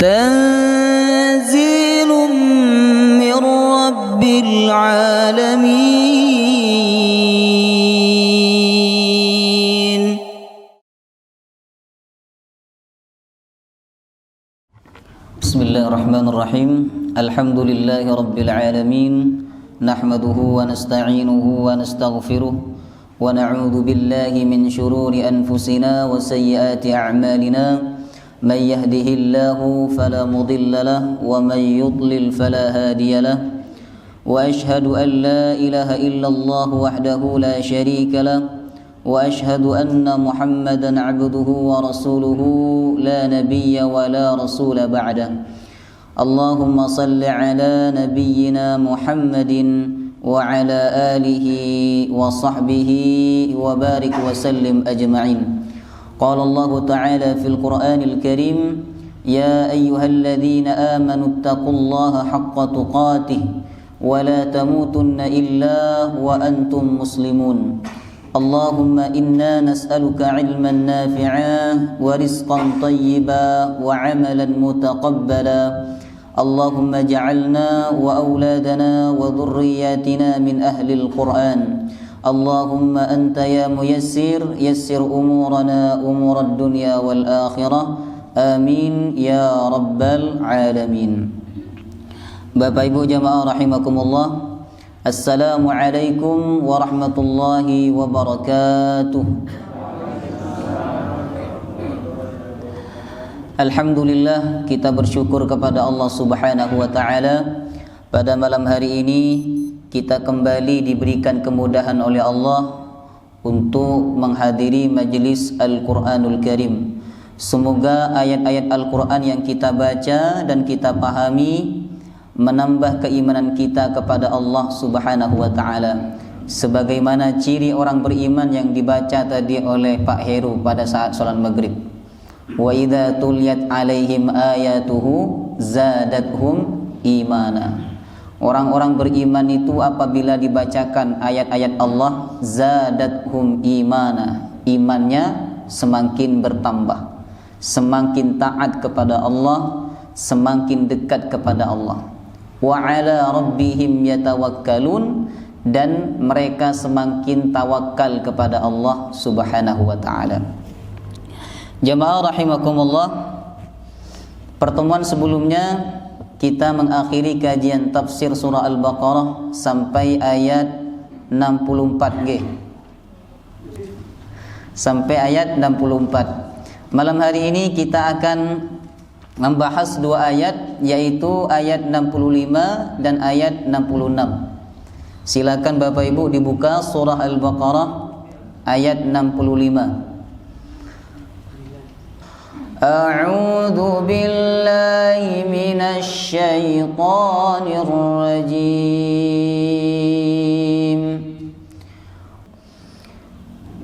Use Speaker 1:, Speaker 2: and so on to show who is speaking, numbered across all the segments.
Speaker 1: تنزيل من رب العالمين. بسم الله الرحمن الرحيم. الحمد لله رب العالمين، نحمده ونستعينه ونستغفره ونعوذ بالله من شرور أنفسنا وسيئات أعمالنا. من يهده الله فلا مضل له ومن يضلل فلا هادي له. وأشهد أن لا إله إلا الله وحده لا شريك له، وأشهد أن محمدا عبده ورسوله لا نبي ولا رسول بعده. اللهم صل على نبينا محمد وعلى آله وصحبه وبارك وسلم أجمعين. قال الله تعالى في القرآن الكريم: يا أيها الذين آمنوا اتقوا الله حق تقاته ولا تموتن إلا وأنتم مسلمون. اللهم إنا نسألك علما نافعا ورزقا طيبا وعملا متقبلا. اللهم اجعلنا وأولادنا وذرياتنا من أهل القرآن. اللهم أنت يا ميسر يسر أمورنا أمور الدنيا والآخرة. آمين يا رب العالمين. Bapak Ibu jamaah rahimakumullah, Assalamualaikum warahmatullahi wabarakatuh. Alhamdulillah, kita bersyukur kepada Allah Subhanahu wa taala. Pada malam hari ini kita kembali diberikan kemudahan oleh Allah untuk menghadiri majelis Al-Qur'anul Karim. Semoga ayat-ayat Al-Qur'an yang kita baca dan kita pahami menambah keimanan kita kepada Allah Subhanahu wa taala, sebagaimana ciri orang beriman yang dibaca tadi oleh Pak Heru pada saat salat maghrib. Wa idza tuliyat alaihim ayatuhu zadathum imana. Orang-orang beriman itu apabila dibacakan ayat-ayat Allah, zadathum imana, imannya semakin bertambah, semakin taat kepada Allah, semakin dekat kepada Allah. Wa ala rabbihim yatawakkalun, dan mereka semakin tawakal kepada Allah Subhanahu wa taala. Jamaah rahimakumullah, pertemuan sebelumnya kita mengakhiri kajian tafsir surah Al-Baqarah sampai ayat 64G. Sampai ayat 64. Malam hari ini kita akan membahas dua ayat, yaitu ayat 65 dan ayat 66. Silakan Bapak Ibu dibuka surah Al-Baqarah ayat 65. A'udzu billahi minasy syaithanir rajim.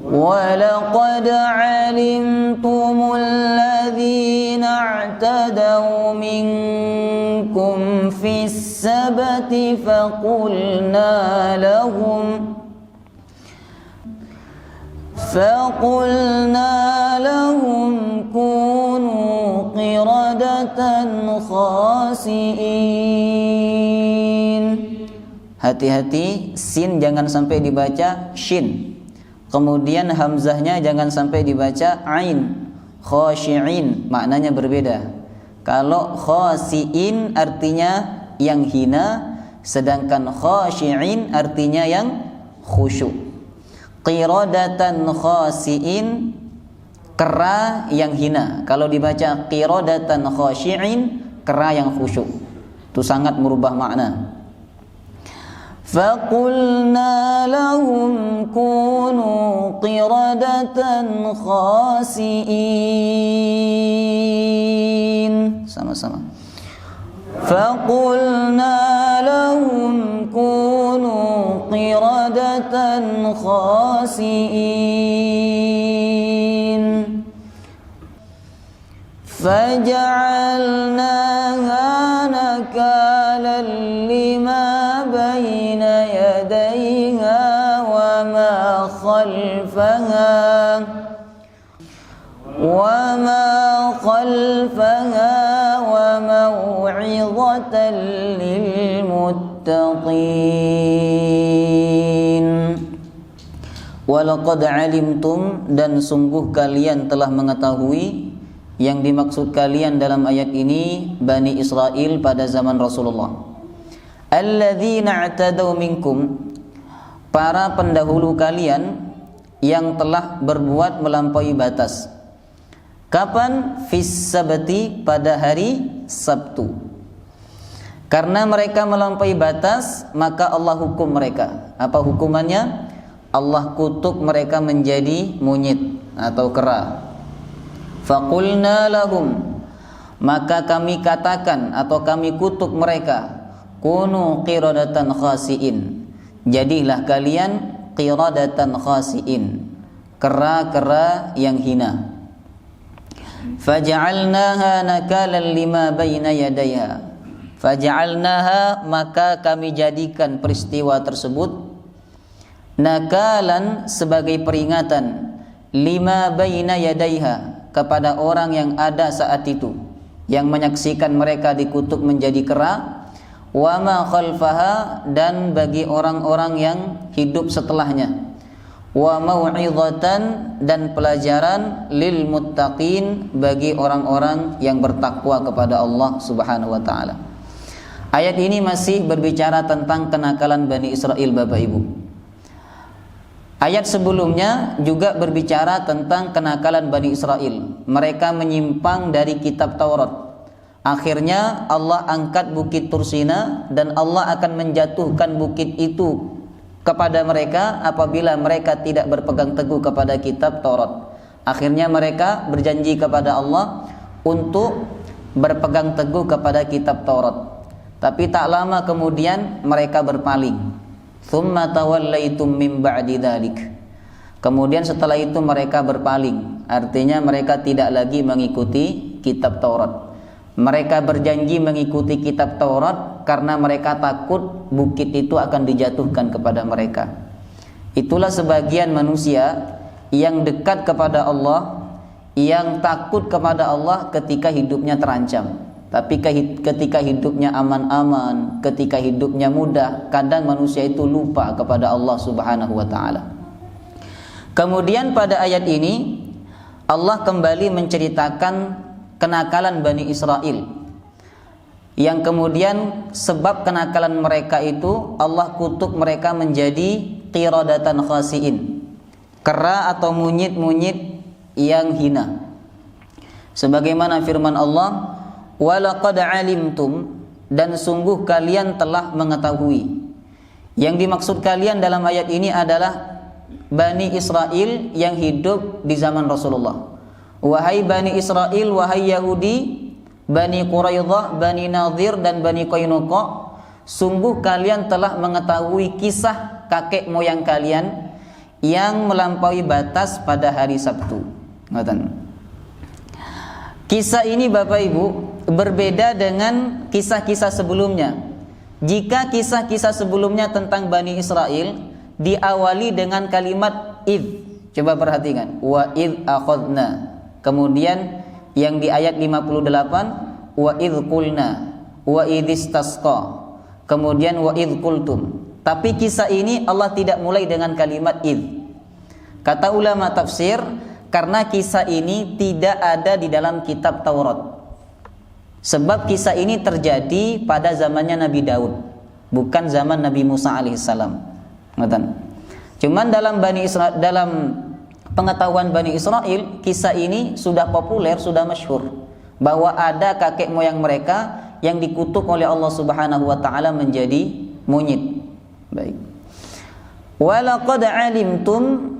Speaker 1: وَلَقَدْ عَلِمْتُمُ الَّذِينَ اعْتَدَوْا مِنكُمْ فِي السَّبْتِ فَقُلْنَا لَهُمْ كُونُوا قِرَدَةً خَاسِئِينَ. Hati-hati, sin jangan sampai dibaca shin. Kemudian hamzahnya jangan sampai dibaca ain. Khashi'in maknanya berbeda. Kalau khasi'in artinya yang hina, sedangkan khashi'in artinya yang khusyuk. Qiradatan khasi'in, kera yang hina. Kalau dibaca qiradatan khashi'in, kera yang khusyuk. Itu sangat merubah makna. فَقُلْنَا لَهُمْ كُونُوا قِرَدَةً خَاسِئِينَ. Sama-sama. فَقُلْنَا لَهُمْ كُونُوا قِرَدَةً خَاسِئِينَ. فَجَعَلْنَاهَا نَكَالًا لِمَا بَيْنَ يَدَيْهَا وَمَا خَلْفَهَا mau'izatan lil muttaqin. Walaqad alimtum, dan sungguh kalian telah mengetahui. Yang dimaksud kalian dalam ayat ini Bani Israel pada zaman Rasulullah. Alladzina i'tadaw minkum, para pendahulu kalian yang telah berbuat melampaui batas. Kapan? Fis sabti, pada hari Sabtu. Karena mereka melampaui batas, maka Allah hukum mereka. Apa hukumannya? Allah kutuk mereka menjadi monyet atau kera. Faqulna lahum, maka kami katakan atau kami kutuk mereka, kunu qiradatan khasiin, jadilah kalian qiradatan khasiin, kera-kera yang hina. Faja'alnaha nakalan lima baina yadayha, faja'alnaha, maka kami jadikan peristiwa tersebut nakalan, sebagai peringatan, lima baina yadayha, kepada orang yang ada saat itu, yang menyaksikan mereka dikutuk menjadi kera, wa ma khalfaha, dan bagi orang-orang yang hidup setelahnya, wa mau'izatan, dan pelajaran, lil muttaqin, bagi orang-orang yang bertakwa kepada Allah Subhanahu wa taala. Ayat ini masih berbicara tentang kenakalan Bani Israel, Bapak Ibu. Ayat sebelumnya juga berbicara tentang kenakalan Bani Israel. Mereka menyimpang dari kitab Taurat. Akhirnya Allah angkat bukit Tursina, dan Allah akan menjatuhkan bukit itu kepada mereka apabila mereka tidak berpegang teguh kepada kitab Taurat. Akhirnya mereka berjanji kepada Allah untuk berpegang teguh kepada kitab Taurat. Tapi tak lama kemudian mereka berpaling. Tsumma tawallaitum min ba'di dzalik. Kemudian setelah itu mereka berpaling, artinya mereka tidak lagi mengikuti kitab Taurat. Mereka berjanji mengikuti kitab Taurat karena mereka takut bukit itu akan dijatuhkan kepada mereka. Itulah sebagian manusia yang dekat kepada Allah, yang takut kepada Allah ketika hidupnya terancam. Tapi ketika hidupnya aman-aman, ketika hidupnya mudah, kadang manusia itu lupa kepada Allah Subhanahu wa taala. Kemudian pada ayat ini Allah kembali menceritakan kenakalan Bani Israel, yang kemudian sebab kenakalan mereka itu Allah kutuk mereka menjadi qiradatan khasiin, kera atau monyet-monyet yang hina. Sebagaimana firman Allah, walaqad alimtum, dan sungguh kalian telah mengetahui. Yang dimaksud kalian dalam ayat ini adalah Bani Israel yang hidup di zaman Rasulullah. Wahai Bani Israel, wahai Yahudi, Bani Quraidah, Bani Nadir, dan Bani Qainuqa, sungguh kalian telah mengetahui kisah kakek moyang kalian yang melampaui batas pada hari Sabtu. Kisah ini Bapak Ibu berbeda dengan kisah-kisah sebelumnya. Jika kisah-kisah sebelumnya tentang Bani Israel diawali dengan kalimat id, coba perhatikan, wa id akhadna. Kemudian yang di ayat 58, wa id qulna, wa id istasqa. Kemudian wa id qultum. Tapi kisah ini Allah tidak mulai dengan kalimat id. Kata ulama tafsir, karena kisah ini tidak ada di dalam kitab Taurat. Sebab kisah ini terjadi pada zamannya Nabi Daud, bukan zaman Nabi Musa alaihissalam. Cuman dalam pengetahuan Bani Israel, kisah ini sudah populer, sudah masyhur, bahwa ada kakek moyang mereka yang dikutuk oleh Allah Subhanahu wa taala menjadi monyet. Baik. Walaqad alimtum,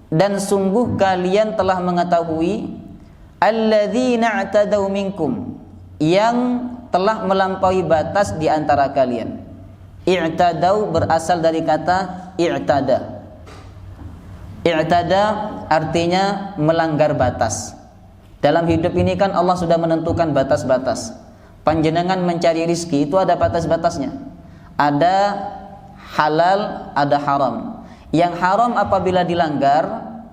Speaker 1: dan sungguh kalian telah mengetahui, alladzina i'tadaw minkum, yang telah melampaui batas di antara kalian. I'tadaw berasal dari kata i'tada. I'tada artinya melanggar batas. Dalam hidup ini kan Allah sudah menentukan batas-batas. Panjenengan mencari rizki itu ada batas-batasnya. Ada halal, ada haram. Yang haram apabila dilanggar,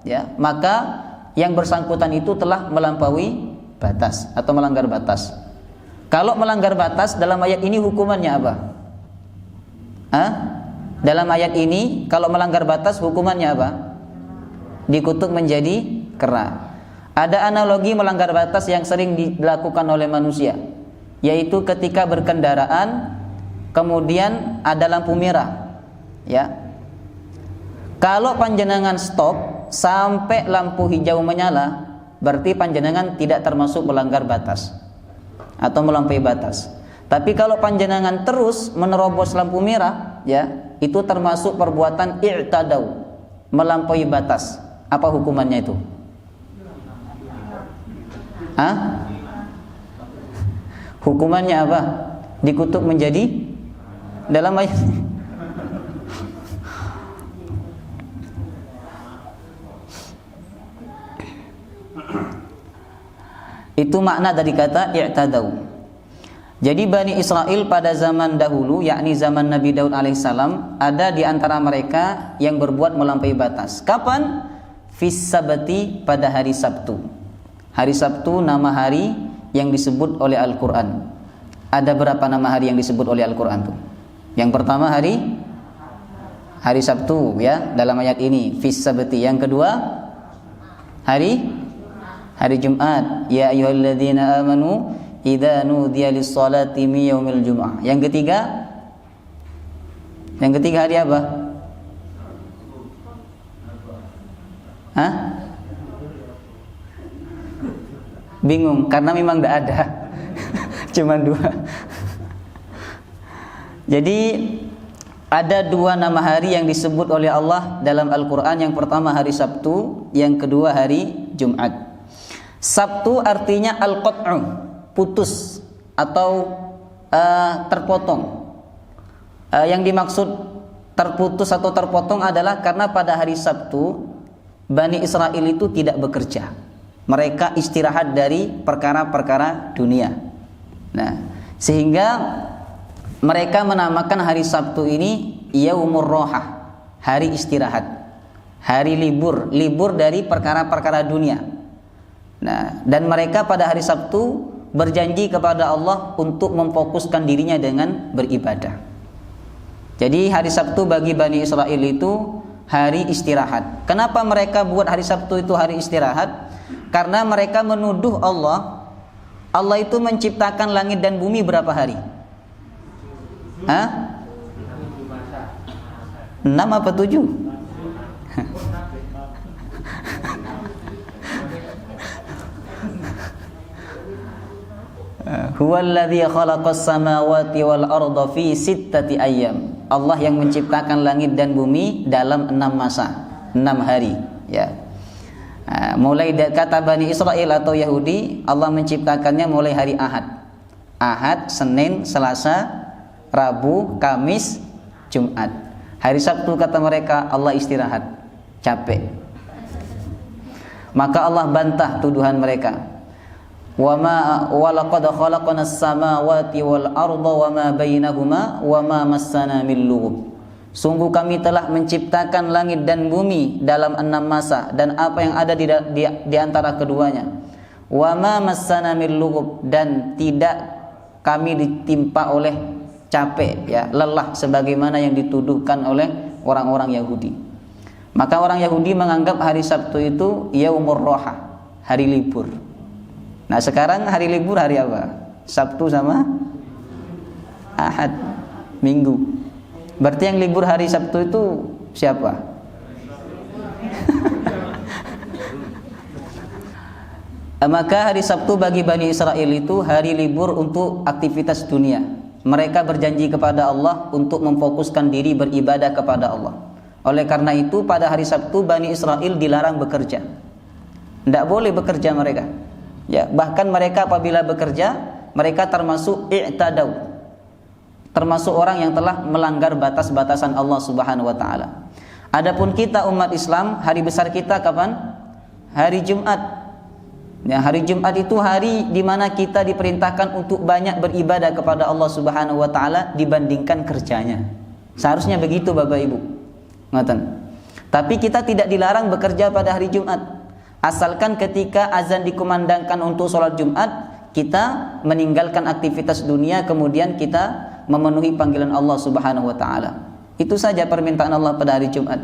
Speaker 1: ya, maka yang bersangkutan itu telah melampaui batas atau melanggar batas. Kalau melanggar batas dalam ayat ini hukumannya apa? Dalam ayat ini kalau melanggar batas hukumannya apa? Dikutuk menjadi kera. Ada analogi melanggar batas yang sering dilakukan oleh manusia, yaitu ketika berkendaraan kemudian ada lampu merah, ya. Kalau panjenengan stop sampai lampu hijau menyala, berarti panjenengan tidak termasuk melanggar batas atau melampaui batas. Tapi kalau panjenengan terus menerobos lampu merah, ya, itu termasuk perbuatan i'tadau, melampaui batas. Apa hukumannya itu? Hukumannya apa? Dikutuk menjadi dalam ayat. Itu makna dari kata i'tadau. Jadi Bani Israel pada zaman dahulu, yakni zaman Nabi Daud alaihissalam, ada di antara mereka yang berbuat melampaui batas. Kapan? Fis sabati, pada hari Sabtu. Hari Sabtu nama hari yang disebut oleh Al-Quran. Ada berapa nama hari yang disebut oleh Al-Quran tuh? Yang pertama hari Sabtu, ya, dalam ayat ini fis sabati. Yang kedua hari Jumat, ya ayyuhalladzina amanu idza nudiya lis-salati min yaumil jum'ah. Yang ketiga hari apa? Bingung karena memang tidak ada. Cuma 2. Jadi ada 2 nama hari yang disebut oleh Allah dalam Al-Quran. Yang pertama hari Sabtu, yang kedua hari Jumat. Sabtu artinya al-qat'u, putus atau terpotong. Yang dimaksud terputus atau terpotong adalah karena pada hari Sabtu Bani Israel itu tidak bekerja. Mereka istirahat dari perkara-perkara dunia. Nah, sehingga mereka menamakan hari Sabtu ini Yaumur Rohah, hari istirahat, hari libur dari perkara-perkara dunia. Nah, dan mereka pada hari Sabtu berjanji kepada Allah untuk memfokuskan dirinya dengan beribadah. Jadi hari Sabtu bagi Bani Israel itu hari istirahat. Kenapa mereka buat hari Sabtu itu hari istirahat? Karena mereka menuduh Allah itu menciptakan langit dan bumi berapa hari? 6 apa 7? Huwallazi khalaqas samawati wal arda fi sittati ayyam. Allah yang menciptakan langit dan bumi dalam 6 masa, 6 hari, ya. Mulai kata Bani Israel atau Yahudi, Allah menciptakannya mulai hari Ahad, Senin, Selasa, Rabu, Kamis, Jumat. Hari Sabtu kata mereka Allah istirahat, capek. Maka Allah bantah tuduhan mereka. Wa laqad khalaqnas samawati wal arda wama bainahuma wama massana min lughub. Sungguh kami telah menciptakan langit dan bumi dalam 6 masa dan apa yang ada di antara keduanya. Wama massana min lughub, dan tidak kami ditimpa oleh capek, ya, lelah sebagaimana yang dituduhkan oleh orang-orang Yahudi. Maka orang Yahudi menganggap hari Sabtu itu Yaumur Rohah, hari libur. Nah, sekarang hari libur hari apa? Sabtu sama Ahad, Minggu. Berarti yang libur hari Sabtu itu siapa? Maka hari Sabtu bagi Bani Israel itu hari libur untuk aktivitas dunia. Mereka berjanji kepada Allah untuk memfokuskan diri beribadah kepada Allah. Oleh karena itu pada hari Sabtu Bani Israel dilarang bekerja. Tidak boleh bekerja mereka. Ya, bahkan mereka apabila bekerja, mereka termasuk i'tadau, termasuk orang yang telah melanggar batas-batasan Allah Subhanahu wa taala. Adapun kita umat Islam, hari besar kita kapan? Hari Jumat. Ya, hari Jumat itu hari di mana kita diperintahkan untuk banyak beribadah kepada Allah Subhanahu wa taala dibandingkan kerjanya. Seharusnya begitu Bapak Ibu. Ngoten. Tapi kita tidak dilarang bekerja pada hari Jumat. Asalkan ketika azan dikumandangkan untuk sholat Jumat, kita meninggalkan aktivitas dunia kemudian kita memenuhi panggilan Allah Subhanahu wa taala. Itu saja permintaan Allah pada hari Jumat.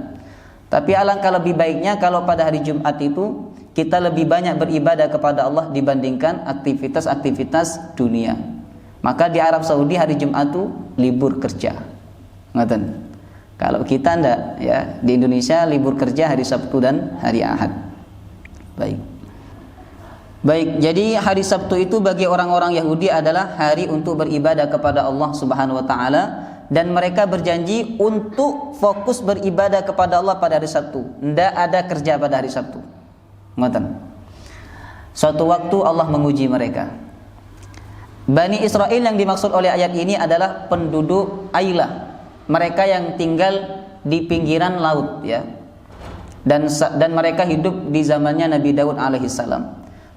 Speaker 1: Tapi alangkah lebih baiknya kalau pada hari Jumat itu kita lebih banyak beribadah kepada Allah dibandingkan aktivitas-aktivitas dunia. Maka di Arab Saudi hari Jumat itu libur kerja. Ngoten. Kalau kita ndak ya, di Indonesia libur kerja hari Sabtu dan hari Ahad. Baik, jadi hari Sabtu itu bagi orang-orang Yahudi adalah hari untuk beribadah kepada Allah Subhanahu wa taala, dan mereka berjanji untuk fokus beribadah kepada Allah pada hari Sabtu. Tidak ada kerja pada hari Sabtu. Ngoten. Suatu waktu Allah menguji mereka. Bani Israel yang dimaksud oleh ayat ini adalah penduduk Ailah, mereka yang tinggal di pinggiran laut ya. Dan mereka hidup di zamannya Nabi Daud alaihissalam.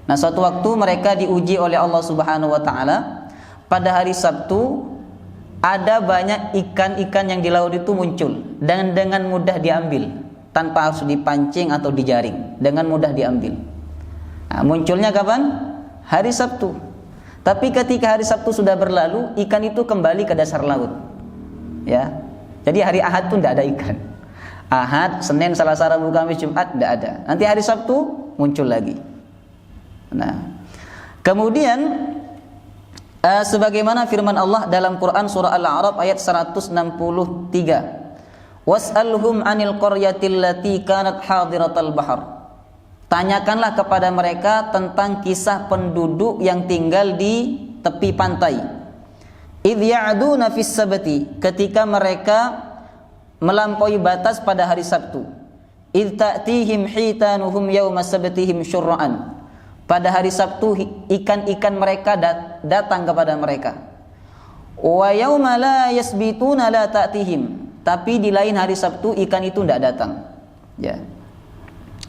Speaker 1: Nah, suatu waktu mereka diuji oleh Allah Subhanahu wa taala. Pada hari Sabtu ada banyak ikan-ikan yang di laut itu muncul dan dengan mudah diambil tanpa harus dipancing atau dijaring, dengan mudah diambil. Nah, munculnya kapan? Hari Sabtu. Tapi ketika hari Sabtu sudah berlalu, ikan itu kembali ke dasar laut. Ya. Jadi hari Ahad itu tidak ada ikan. Ahad, Senin, Selasa, Rabu, Kamis, Jumat tidak ada. Nanti hari Sabtu muncul lagi. Nah, kemudian sebagaimana firman Allah dalam Quran surah Al-A'raf ayat 163. Was'alhum 'anil qaryatil lati kanat hadiratal bahr. Tanyakanlah kepada mereka tentang kisah penduduk yang tinggal di tepi pantai. Idh ya'duna fis sabti, ketika mereka melampaui batas pada hari Sabtu. Idh ta'tihim hitanuhum yawma sabtihim syur'an. Pada hari Sabtu ikan-ikan mereka datang kepada mereka. Wa yauma la yasbituna la ta'tihim. Tapi di lain hari Sabtu ikan itu tidak datang. Ya.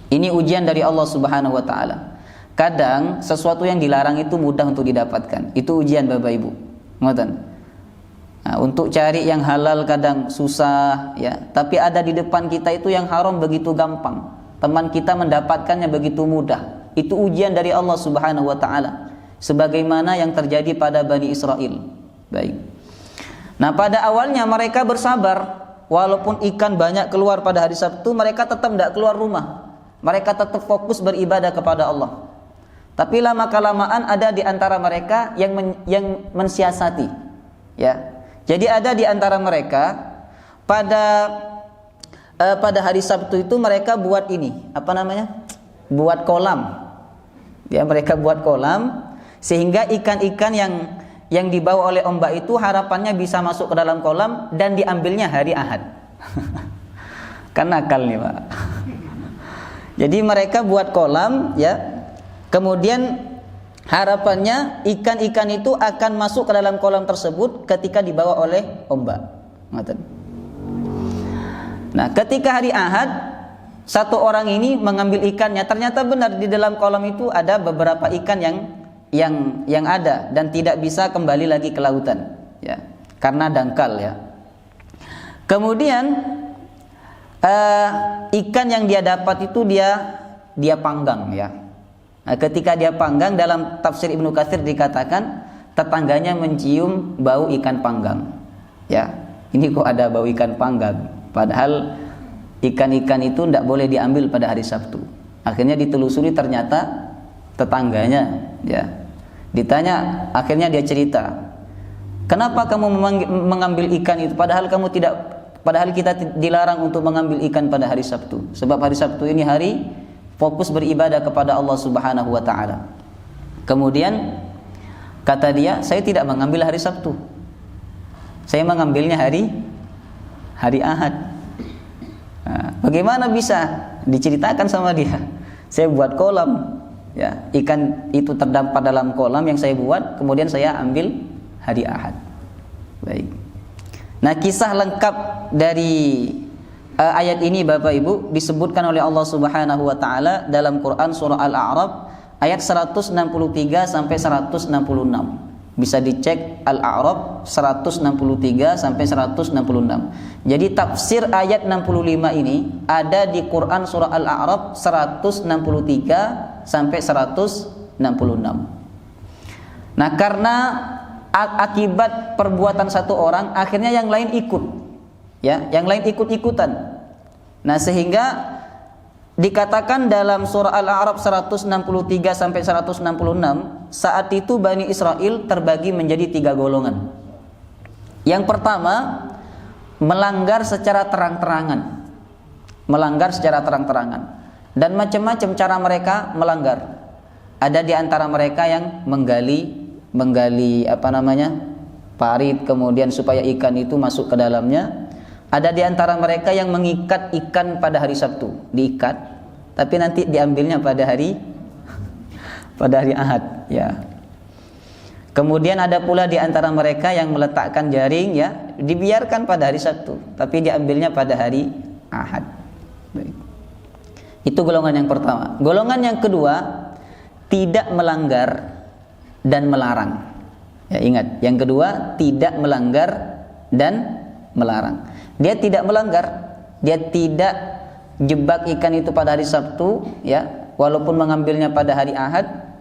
Speaker 1: Ini ujian dari Allah Subhanahu wa taala. Kadang sesuatu yang dilarang itu mudah untuk didapatkan. Itu ujian Bapak Ibu. Ngoten. Nah, untuk cari yang halal kadang susah ya. Tapi ada di depan kita itu yang haram begitu gampang. Teman kita mendapatkannya begitu mudah. Itu ujian dari Allah Subhanahu wa taala, sebagaimana yang terjadi pada Bani Israel. Baik. Nah, pada awalnya mereka bersabar, walaupun ikan banyak keluar pada hari Sabtu, mereka tetap tidak keluar rumah. Mereka tetap fokus beribadah kepada Allah. Tapi lama-kelamaan ada di antara mereka yang mensiasati. Ya. Jadi ada di antara mereka pada hari Sabtu itu mereka buat ini, apa namanya? Buat kolam. Ya, mereka buat kolam sehingga ikan-ikan yang dibawa oleh ombak itu harapannya bisa masuk ke dalam kolam dan diambilnya hari Ahad. Kan nakal nih, Pak. Jadi mereka buat kolam ya. Kemudian harapannya ikan-ikan itu akan masuk ke dalam kolam tersebut ketika dibawa oleh ombak. Nah, ketika hari Ahad, satu orang ini mengambil ikannya, ternyata benar di dalam kolam itu ada beberapa ikan yang ada dan tidak bisa kembali lagi ke lautan, ya, karena dangkal ya. Kemudian ikan yang dia dapat itu dia panggang ya. Nah, ketika dia panggang, dalam tafsir Ibnu Katsir dikatakan tetangganya mencium bau ikan panggang. Ya, ini kok ada bau ikan panggang, padahal ikan-ikan itu tidak boleh diambil pada hari Sabtu. Akhirnya ditelusuri, ternyata tetangganya ya. Ditanya, akhirnya dia cerita, kenapa kamu mengambil ikan itu padahal kita dilarang untuk mengambil ikan pada hari Sabtu. Sebab hari Sabtu ini hari fokus beribadah kepada Allah Subhanahu wa taala. Kemudian kata dia, saya tidak mengambil hari Sabtu. Saya mengambilnya hari Ahad. Nah, bagaimana bisa? Diceritakan sama dia. Saya buat kolam, ya, ikan itu terdampar dalam kolam yang saya buat, kemudian saya ambil hari Ahad. Baik. Nah, kisah lengkap dari ayat ini Bapak Ibu disebutkan oleh Allah Subhanahu wa taala dalam Quran surah Al-A'raf ayat 163 sampai 166. Bisa dicek Al-A'raf 163 sampai 166. Jadi tafsir ayat 65 ini ada di Quran surah Al-A'raf 163 sampai 166. Nah, karena akibat perbuatan satu orang, akhirnya yang lain ikut. Ya, yang lain ikut-ikutan. Nah, sehingga dikatakan dalam surah Al-A'raf 163 sampai 166, saat itu Bani Israel terbagi menjadi 3 golongan. Yang pertama, melanggar secara terang-terangan. Melanggar secara terang-terangan. Dan macam-macam cara mereka melanggar. Ada di antara mereka yang menggali parit, kemudian supaya ikan itu masuk ke dalamnya. Ada di antara mereka yang mengikat ikan pada hari Sabtu, diikat, tapi nanti diambilnya pada hari Ahad, ya. Kemudian ada pula di antara mereka yang meletakkan jaring, ya, dibiarkan pada hari Sabtu, tapi diambilnya pada hari Ahad. Baik. Itu golongan yang pertama. Golongan yang kedua, tidak melanggar dan melarang. Ya, ingat, yang kedua tidak melanggar dan melarang. Dia tidak melanggar, dia tidak jebak ikan itu pada hari Sabtu, ya, walaupun mengambilnya pada hari Ahad,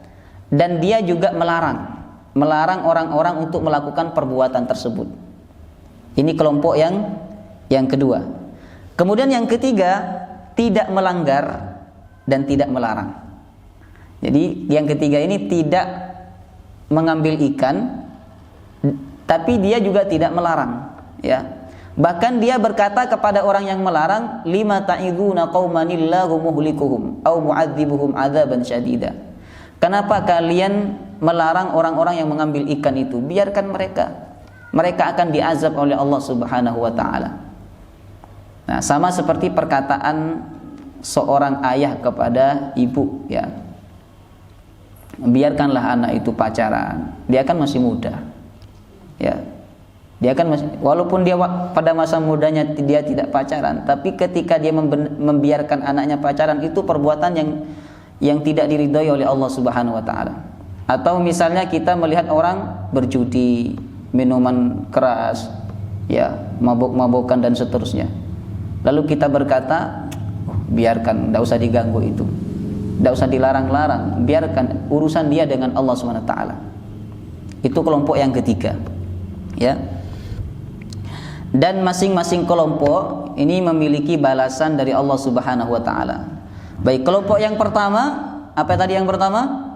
Speaker 1: dan dia juga melarang orang-orang untuk melakukan perbuatan tersebut. Ini kelompok yang kedua. Kemudian yang ketiga, tidak melanggar dan tidak melarang. Jadi yang ketiga ini tidak mengambil ikan, tapi dia juga tidak melarang, ya. Bahkan dia berkata kepada orang yang melarang, lima ta'iduna qaumanillahu muhlikuhum au mu'adzibuhum adzaban syadida. Kenapa kalian melarang orang-orang yang mengambil ikan itu? Biarkan mereka. Mereka akan diazab oleh Allah Subhanahu wa taala. Nah, sama seperti perkataan seorang ayah kepada ibu, ya. Biarkanlah anak itu pacaran. Dia kan masih muda. Ya. Dia kan masih, walaupun dia pada masa mudanya dia tidak pacaran, tapi ketika dia membiarkan anaknya pacaran, itu perbuatan yang tidak diridhoi oleh Allah Subhanahu wa taala. Atau misalnya kita melihat orang berjudi, minuman keras, ya, mabuk-mabukan dan seterusnya. Lalu kita berkata, biarkan, tidak usah diganggu itu. Tidak usah dilarang-larang, biarkan urusan dia dengan Allah Subhanahu wa taala. Itu kelompok yang ketiga. Ya. Dan masing-masing kelompok ini memiliki balasan dari Allah Subhanahu wa taala. Baik, kelompok yang pertama, apa tadi yang pertama?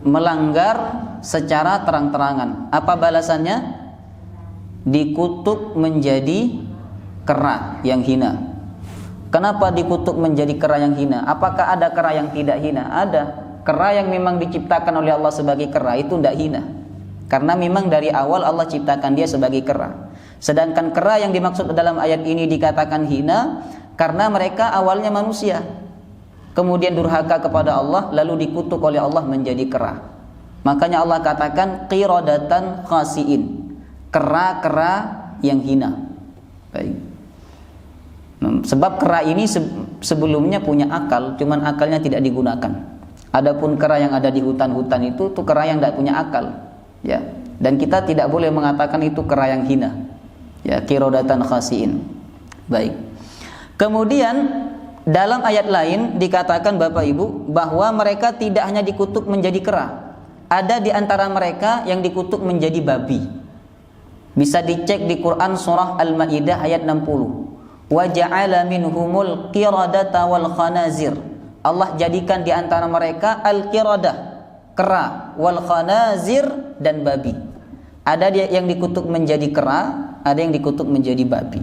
Speaker 1: Melanggar secara terang-terangan. Apa balasannya? Dikutuk menjadi kera yang hina. Kenapa dikutuk menjadi kera yang hina? Apakah ada kera yang tidak hina? Ada. Kera yang memang diciptakan oleh Allah sebagai kera itu tidak hina. Karena memang dari awal Allah ciptakan dia sebagai kera. Sedangkan kera yang dimaksud dalam ayat ini dikatakan hina karena mereka awalnya manusia, kemudian durhaka kepada Allah, lalu dikutuk oleh Allah menjadi kera. Makanya Allah katakan qiradatan khasiin, kera-kera yang hina. Baik. Sebab kera ini sebelumnya punya akal, cuman akalnya tidak digunakan. Adapun kera yang ada di hutan-hutan itu tuh kera yang tidak punya akal, ya. Dan kita tidak boleh mengatakan itu kera yang hina. Ya, qiradatan khasiin. Baik. Kemudian dalam ayat lain dikatakan Bapak Ibu bahwa mereka tidak hanya dikutuk menjadi kera. Ada di antara mereka yang dikutuk menjadi babi. Bisa dicek di Quran surah Al-Maidah ayat 60. Wa ja'ala minhumul qiradata wal khanazir. Allah jadikan di antara mereka al-qiradah, kera, wal khanazir, dan babi. Ada yang dikutuk menjadi kera, ada yang dikutuk menjadi babi.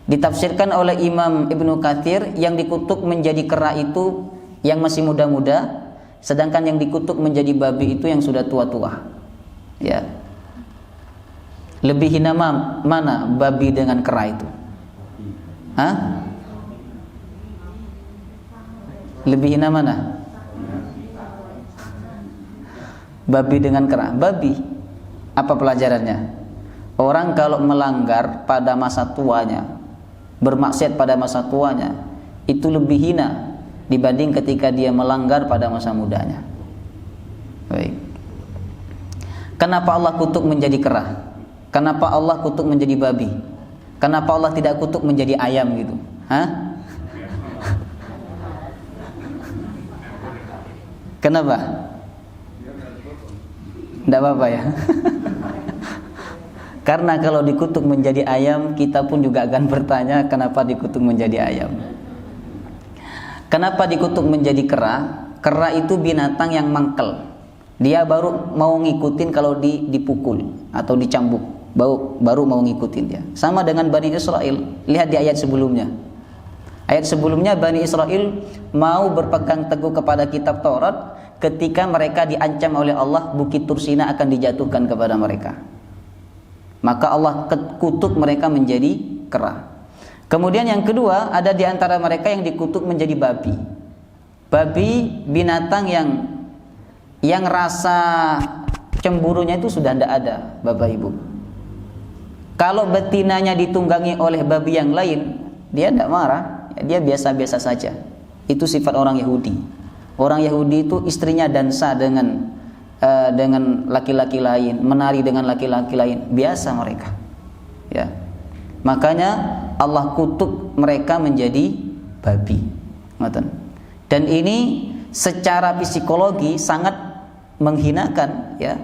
Speaker 1: Ditafsirkan oleh Imam Ibnu Katsir, yang dikutuk menjadi kera itu yang masih muda-muda, sedangkan yang dikutuk menjadi babi itu yang sudah tua-tua. Ya. Lebih hina mana babi dengan kera itu? Hah? Lebih hina mana? Babi dengan kera. Babi. Apa pelajarannya? Orang kalau melanggar pada masa tuanya, bermaksiat pada masa tuanya, itu lebih hina dibanding ketika dia melanggar pada masa mudanya. Baik. Kenapa Allah kutuk menjadi kera? Kenapa Allah kutuk menjadi babi? Kenapa Allah tidak kutuk menjadi ayam gitu? Hah? Kenapa? Tidak apa-apa ya. Karena kalau dikutuk menjadi ayam, kita pun juga akan bertanya kenapa dikutuk menjadi ayam. Kenapa dikutuk menjadi kera? Kera itu binatang yang mangkel. Dia baru mau ngikutin kalau dipukul atau dicambuk, baru mau ngikutin dia. Sama dengan Bani Israel. Lihat di ayat sebelumnya. Ayat sebelumnya Bani Israel mau berpegang teguh kepada kitab Taurat ketika mereka diancam oleh Allah Bukit Tursina akan dijatuhkan kepada mereka. Maka Allah kutuk mereka menjadi kera. Kemudian yang kedua, ada di antara mereka yang dikutuk menjadi babi. Babi binatang yang rasa cemburunya itu sudah tidak ada, Bapak Ibu. Kalau betinanya ditunggangi oleh babi yang lain, dia tidak marah, dia biasa-biasa saja. Itu sifat orang Yahudi. Orang Yahudi itu istrinya dansa dengan laki-laki lain, menari dengan laki-laki lain, biasa mereka. Ya. Makanya Allah kutuk mereka menjadi babi. Dan ini secara psikologi sangat menghinakan, ya,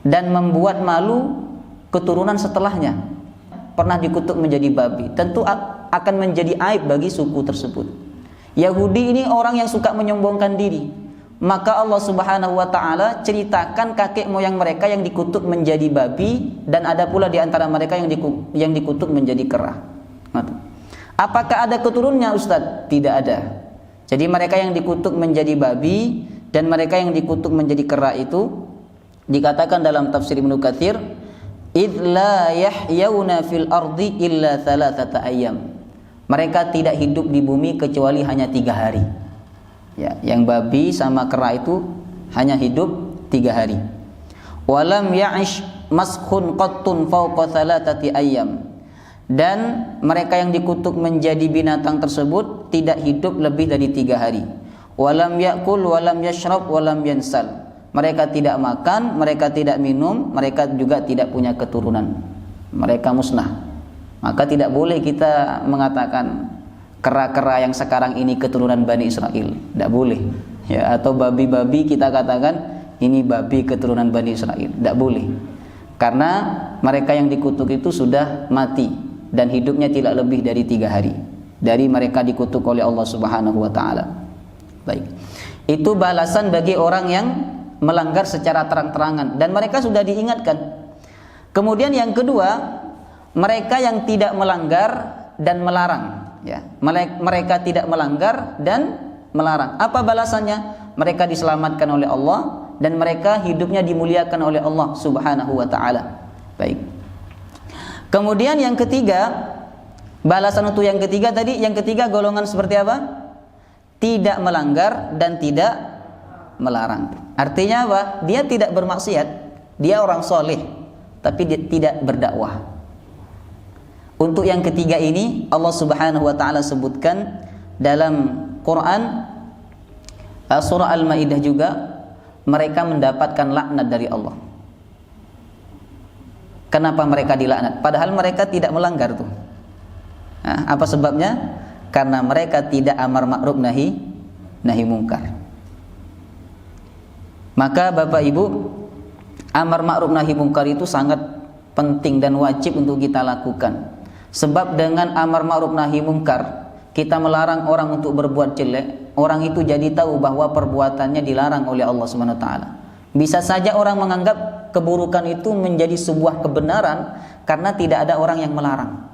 Speaker 1: dan membuat malu keturunan setelahnya. Pernah dikutuk menjadi babi, tentu akan menjadi aib bagi suku tersebut. Yahudi ini orang yang suka menyombongkan diri. Maka Allah Subhanahu wa taala ceritakan kakek moyang mereka yang dikutuk menjadi babi, dan ada pula di antara mereka yang dikutuk menjadi kera. Apakah ada keturunannya, Ustaz? Tidak ada. Jadi mereka yang dikutuk menjadi babi dan mereka yang dikutuk menjadi kera itu dikatakan dalam tafsir Ibnu Katsir, "Idz la yahyawna fil ardi illa thalathata ayyam." Mereka tidak hidup di bumi kecuali hanya 3 hari. Ya, yang babi sama kera itu hanya hidup 3 hari. Walam ya'ish maskhun qattun fawqa thalathati ayyam. Dan mereka yang dikutuk menjadi binatang tersebut tidak hidup lebih dari 3 hari. Walam ya'kul walam yashrab walam yansal. Mereka tidak makan, mereka tidak minum, mereka juga tidak punya keturunan. Mereka musnah. Maka tidak boleh kita mengatakan kera-kera yang sekarang ini keturunan Bani Israel, tidak boleh. Ya, atau babi-babi kita katakan ini babi keturunan Bani Israel, tidak boleh. Karena mereka yang dikutuk itu sudah mati dan hidupnya tidak lebih dari 3 hari dari mereka dikutuk oleh Allah Subhanahu wa taala. Baik. Itu balasan bagi orang yang melanggar secara terang-terangan dan mereka sudah diingatkan. Kemudian yang kedua, mereka yang tidak melanggar dan melarang. Ya, mereka tidak melanggar dan melarang. Apa balasannya? Mereka diselamatkan oleh Allah dan mereka hidupnya dimuliakan oleh Allah Subhanahu wa taala. Baik. Kemudian yang ketiga, balasan untuk yang ketiga tadi, yang ketiga golongan seperti apa? Tidak melanggar dan tidak melarang. Artinya apa? Dia tidak bermaksiat, dia orang soleh, tapi dia tidak berdakwah. Untuk yang ketiga ini Allah Subhanahu wa taala sebutkan dalam Quran surah Al-Maidah juga, mereka mendapatkan laknat dari Allah. Kenapa mereka dilaknat? Padahal mereka tidak melanggar tuh. Nah, apa sebabnya? Karena mereka tidak amar ma'ruf nahi mungkar. Maka Bapak Ibu, amar ma'ruf nahi mungkar itu sangat penting dan wajib untuk kita lakukan. Sebab dengan amar ma'ruf nahi mungkar, kita melarang orang untuk berbuat jelek, orang itu jadi tahu bahwa perbuatannya dilarang oleh Allah Subhanahu wa taala. Bisa saja orang menganggap keburukan itu menjadi sebuah kebenaran karena tidak ada orang yang melarang.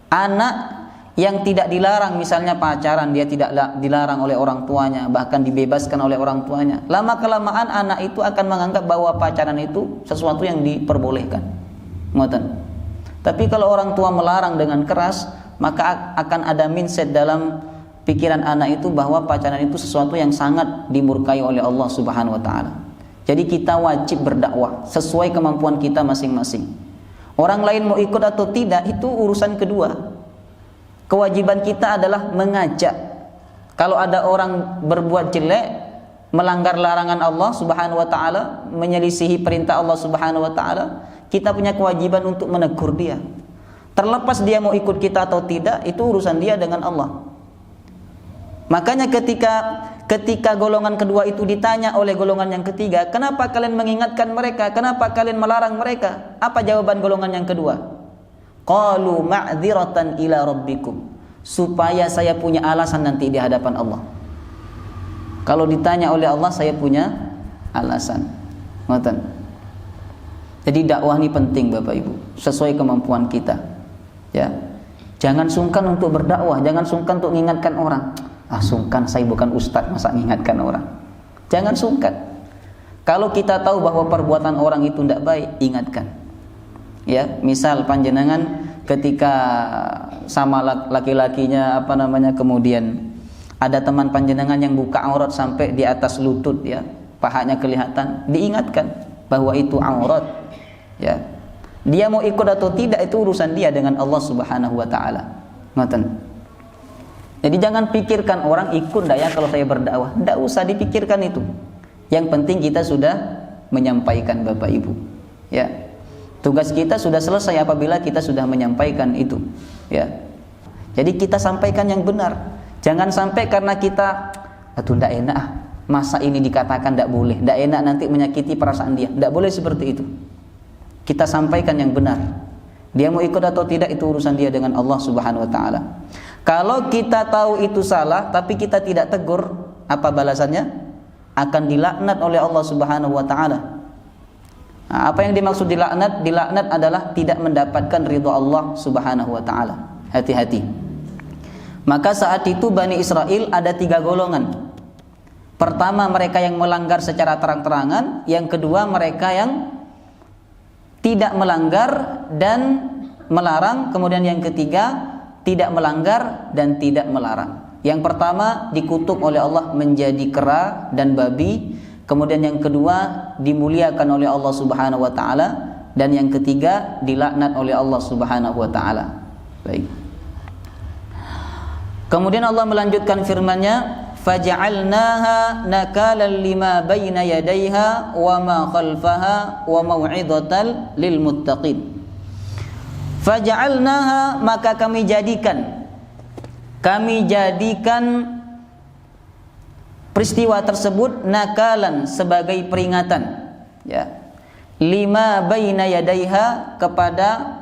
Speaker 1: Anak yang tidak dilarang, misalnya pacaran, dia tidak dilarang oleh orang tuanya, bahkan dibebaskan oleh orang tuanya. Lama kelamaan anak itu akan menganggap bahwa pacaran itu sesuatu yang diperbolehkan. Ngoten. Tapi kalau orang tua melarang dengan keras, maka akan ada mindset dalam pikiran anak itu bahwa pacaran itu sesuatu yang sangat dimurkai oleh Allah Subhanahu wa taala. Jadi kita wajib berdakwah sesuai kemampuan kita masing-masing. Orang lain mau ikut atau tidak itu urusan kedua. Kewajiban kita adalah mengajak. Kalau ada orang berbuat jelek, melanggar larangan Allah Subhanahu wa taala, menyelisihi perintah Allah Subhanahu wa taala, kita punya kewajiban untuk menegur dia. Terlepas dia mau ikut kita atau tidak, itu urusan dia dengan Allah. Makanya ketika ketika golongan kedua itu ditanya oleh golongan yang ketiga, kenapa kalian mengingatkan mereka? Kenapa kalian melarang mereka? Apa jawaban golongan yang kedua? Qalu ma'dziratan ila rabbikum, supaya saya punya alasan nanti di hadapan Allah. Kalau ditanya oleh Allah, saya punya alasan. Ngoten. Jadi dakwah ini penting Bapak Ibu, sesuai kemampuan kita. Ya. Jangan sungkan untuk berdakwah, jangan sungkan untuk mengingatkan orang. Sungkan, saya bukan ustadz, masa mengingatkan orang. Jangan sungkan. Kalau kita tahu bahwa perbuatan orang itu tidak baik, ingatkan. Ya, misal panjenengan ketika sama laki-lakinya kemudian ada teman panjenengan yang buka aurat sampai di atas lutut, ya, pahanya kelihatan, diingatkan bahwa itu aurat, ya. Dia mau ikut atau tidak itu urusan dia dengan Allah Subhanahu wa taala. Ngoten. Jadi jangan pikirkan orang ikut enggak ya kalau saya berdakwah. Enggak usah dipikirkan itu. Yang penting kita sudah menyampaikan Bapak Ibu. Ya. Tugas kita sudah selesai apabila kita sudah menyampaikan itu, ya. Jadi kita sampaikan yang benar. Jangan sampai karena kita enggak enak, masa ini dikatakan enggak boleh, enggak enak nanti menyakiti perasaan dia. Enggak boleh seperti itu. Kita sampaikan yang benar. Dia mau ikut atau tidak itu urusan dia dengan Allah Subhanahu wa taala. Kalau kita tahu itu salah tapi kita tidak tegur, apa balasannya? Akan dilaknat oleh Allah Subhanahu wa taala. Nah, apa yang dimaksud dilaknat? Dilaknat adalah tidak mendapatkan ridha Allah Subhanahu wa taala. Hati-hati. Maka saat itu Bani Israel ada 3 golongan. Pertama, mereka yang melanggar secara terang-terangan. Yang kedua, mereka yang tidak melanggar dan melarang. Kemudian yang ketiga, tidak melanggar dan tidak melarang. Yang pertama dikutuk oleh Allah menjadi kera dan babi. Kemudian yang kedua dimuliakan oleh Allah Subhanahu wa taala, dan yang ketiga dilaknat oleh Allah Subhanahu wa taala. Baik. Kemudian Allah melanjutkan firman-Nya, faja'alnaha nakalan lima baina yadayha wa ma khalfaha wa mau'izatan lil muttaqin. Faja'alnaha, maka kami jadikan peristiwa tersebut nakalan, sebagai peringatan, ya, lima baina yadaiha, kepada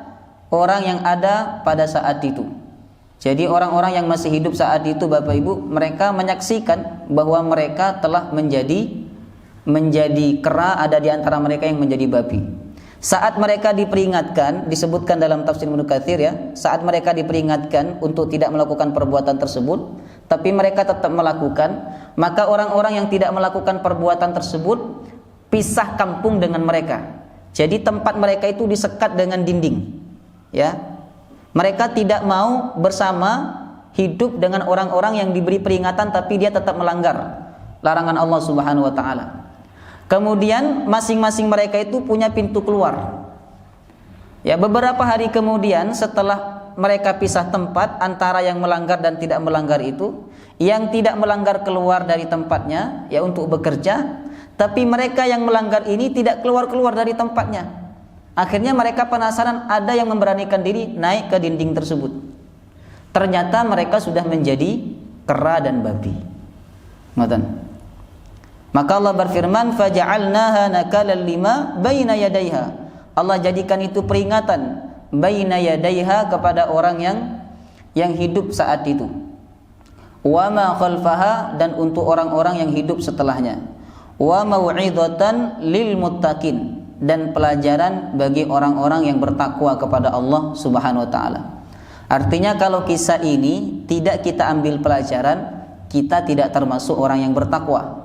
Speaker 1: orang yang ada pada saat itu. Jadi orang-orang yang masih hidup saat itu Bapak Ibu, mereka menyaksikan bahwa mereka telah menjadi kera, ada di antara mereka yang menjadi babi. Saat mereka diperingatkan, disebutkan dalam tafsir Ibnu Katsir, ya, saat mereka diperingatkan untuk tidak melakukan perbuatan tersebut, tapi mereka tetap melakukan, maka orang-orang yang tidak melakukan perbuatan tersebut pisah kampung dengan mereka. Jadi tempat mereka itu disekat dengan dinding, ya. Mereka tidak mau bersama hidup dengan orang-orang yang diberi peringatan tapi dia tetap melanggar larangan Allah Subhanahu wa taala. Kemudian masing-masing mereka itu punya pintu keluar. Ya, beberapa hari kemudian setelah mereka pisah tempat antara yang melanggar dan tidak melanggar itu, yang tidak melanggar keluar dari tempatnya, ya, untuk bekerja, tapi mereka yang melanggar ini tidak keluar-keluar dari tempatnya. Akhirnya mereka penasaran, ada yang memberanikan diri naik ke dinding tersebut. Ternyata mereka sudah menjadi kera dan babi. Ngoten. Maka Allah berfirman, faja'alnaha nakalan lima baina yadaiha. Allah jadikan itu peringatan baina yadaiha kepada orang yang hidup saat itu. Wa ma khalfaha, dan untuk orang-orang yang hidup setelahnya. Wa mau'izatan lil muttaqin, dan pelajaran bagi orang-orang yang bertakwa kepada Allah Subhanahu wa taala. Artinya kalau kisah ini tidak kita ambil pelajaran, kita tidak termasuk orang yang bertakwa.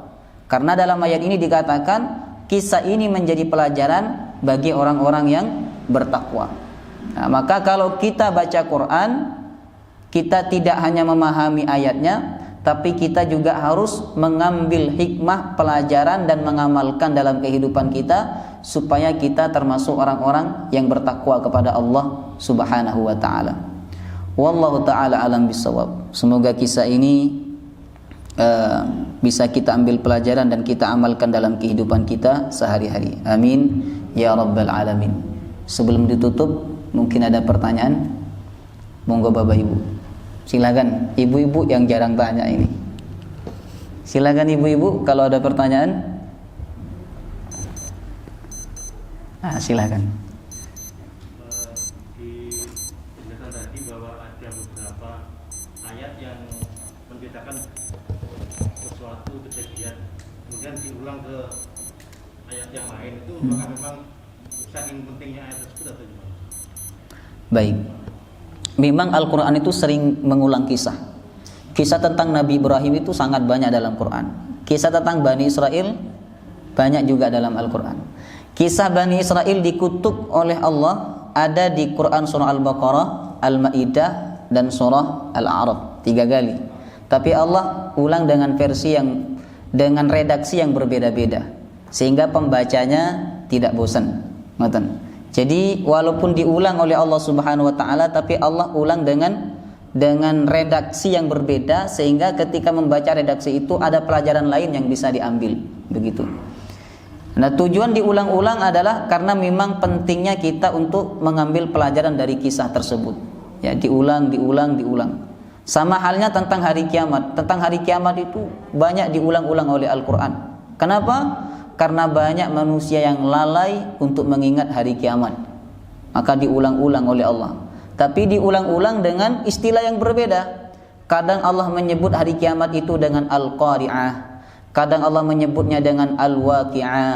Speaker 1: Karena dalam ayat ini dikatakan kisah ini menjadi pelajaran bagi orang-orang yang bertakwa. Nah, maka kalau kita baca Quran, kita tidak hanya memahami ayatnya, tapi kita juga harus mengambil hikmah, pelajaran, dan mengamalkan dalam kehidupan kita, supaya kita termasuk orang-orang yang bertakwa kepada Allah Subhanahu wa taala. Wallahu taala alam bisawab. Semoga kisah ini bisa kita ambil pelajaran dan kita amalkan dalam kehidupan kita sehari-hari. Amin ya rabbal alamin. Sebelum ditutup, mungkin ada pertanyaan. Monggo Bapak Ibu. Silakan, ibu-ibu yang jarang tanya ini. Silakan ibu-ibu kalau ada pertanyaan. Silakan.
Speaker 2: Di penjelasan tadi bahwa ada beberapa ayat yang menceritakan sesuatu kejadian kemudian diulang ke ayat yang lain itu maka memang saking pentingnya ayat tersebut atau gimana?
Speaker 1: Baik. Memang Al-Quran itu sering mengulang kisah. Kisah tentang Nabi Ibrahim itu sangat banyak dalam Quran. Kisah tentang Bani Israel banyak juga dalam Al-Quran. Kisah Bani Israel dikutuk oleh Allah ada di Quran surah Al-Baqarah, Al-Ma'idah, dan surah Al-A'raf 3 kali. Tapi Allah ulang dengan versi yang dengan redaksi yang berbeda-beda sehingga pembacanya tidak bosan. Ngoten. Jadi walaupun diulang oleh Allah Subhanahu wa taala tapi Allah ulang dengan redaksi yang berbeda sehingga ketika membaca redaksi itu ada pelajaran lain yang bisa diambil, begitu. Nah, tujuan diulang-ulang adalah karena memang pentingnya kita untuk mengambil pelajaran dari kisah tersebut. Ya, diulang. Sama halnya tentang hari kiamat. Tentang hari kiamat itu banyak diulang-ulang oleh Al-Qur'an. Kenapa? Karena banyak manusia yang lalai untuk mengingat hari kiamat. Maka diulang-ulang oleh Allah. Tapi diulang-ulang dengan istilah yang berbeda. Kadang Allah menyebut hari kiamat itu dengan Al-Qari'ah. Kadang Allah menyebutnya dengan Al-Waqi'ah.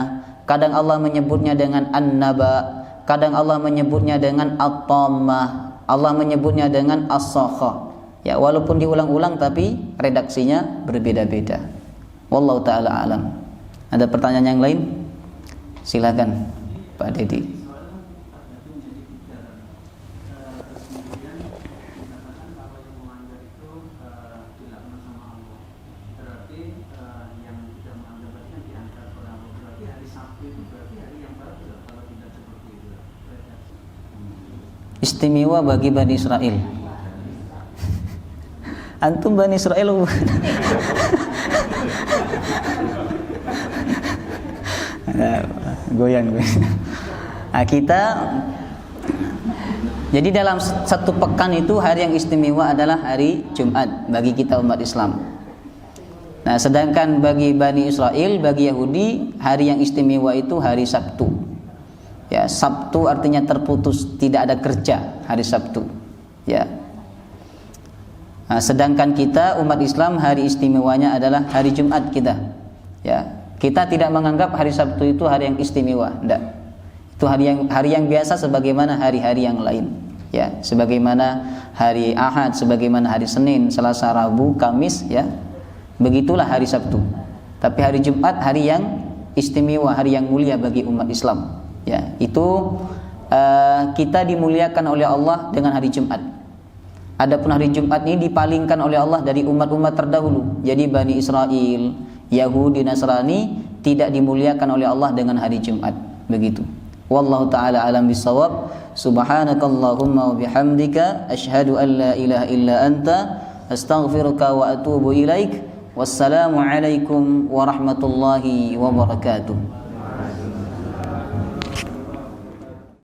Speaker 1: Kadang Allah menyebutnya dengan An-Naba. Kadang Allah menyebutnya dengan At-Tammah. Allah menyebutnya dengan As-Sakha. Ya, walaupun diulang-ulang tapi redaksinya berbeda-beda. Wallahu ta'ala alam. Ada pertanyaan yang lain? Silakan Pak Dedi. Istimewa bagi Bani Israel. Antum Bani Israel. Goyang. Nah, kita jadi dalam satu pekan itu hari yang istimewa adalah hari Jumat bagi kita umat Islam. Nah, sedangkan bagi Bani Israel, bagi Yahudi, hari yang istimewa itu hari Sabtu. Ya, Sabtu artinya terputus, tidak ada kerja hari Sabtu. Ya. Nah, sedangkan kita umat Islam hari istimewanya adalah hari Jumat kita. Ya, kita tidak menganggap hari Sabtu itu hari yang istimewa, tidak. Itu hari yang biasa sebagaimana hari-hari yang lain. Ya, sebagaimana hari Ahad, sebagaimana hari Senin, Selasa, Rabu, Kamis, ya. Begitulah hari Sabtu. Tapi hari Jumat hari yang istimewa, hari yang mulia bagi umat Islam. Ya, itu kita dimuliakan oleh Allah dengan hari Jumat. Adapun hari Jumat ini dipalingkan oleh Allah dari umat-umat terdahulu. Jadi Bani Israel, Yahudi, Nasrani tidak dimuliakan oleh Allah dengan hari Jumat. Begitu. Wallahu taala alam bisawab. Subhanakallahumma wa bihamdika asyhadu an la ilaha illa anta astaghfiruka wa atubu ilaik. Wassalamu alaikum warahmatullahi wabarakatuh.